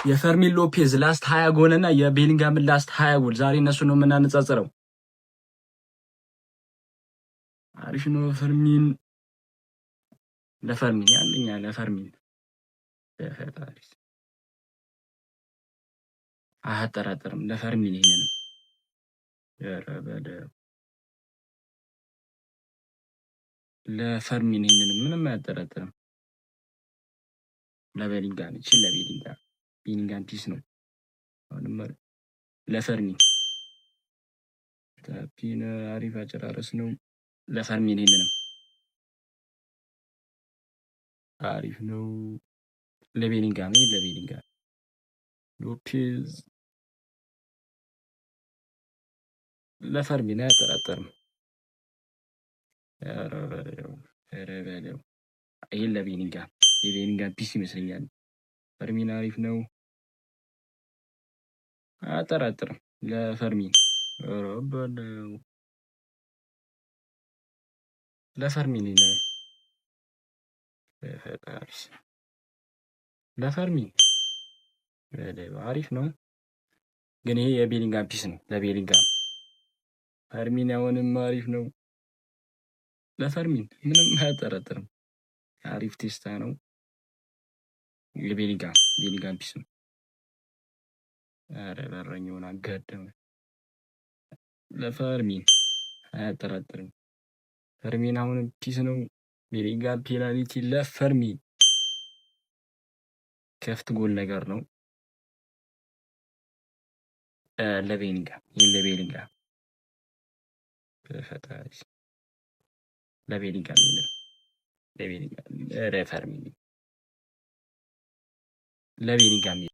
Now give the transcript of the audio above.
የፈርሚን ሎፔዝ ላስት 20 ጎል እና የቤሊንጋም ላስት 20 ጎል ዛሬ እነሱ ነው የምናነጻጽረው። አሪፍ ነው ፈርሚን ለፈርሚን ያንኛ ለፈርሚን አያጠራጥርም ለፈርሚን ይሄንን ለፈርሚን ይሄንን ምንም አያጠራጥርም። ለቤሊንጋም እቺ ቤሊንጋም ፒስ ነው። አሁንም ለፈርሚን ታፒን አሪፍ አጨራረስ ነው። ለፈርሚን ይሄንን አሪፍ ነው። ለቤሊንጋም ሎፔዝ ለፈርሚን አያጠራጥርም። ይሄን ለቤሊንጋም ፒስ ይመስለኛል። ፈርሚን አሪፍ ነው አያጠራጥርም። ለፈርሚን ለፈርሚን አሪፍ ነው ግን ይሄ የቤሊንጋም ፒስ ነው። ለቤሊንጋም ፈርሚን አሁንም አሪፍ ነው። ለፈርሚን ምንም አያጠራጥርም። አሪፍ ቴስታ ነው። የቤሊንጋም ፒስ ነው። አረ በረኛውን አጋደመ። ለፈርሚን አያጠራጥርም። ፈርሚን አሁንም ፒስ ነው። ቤሊንጋም ፔናልቲ ለፈርሚን ከፍት ጎል ነገር ነው። ለቤሊንጋም ለቤሊንጋም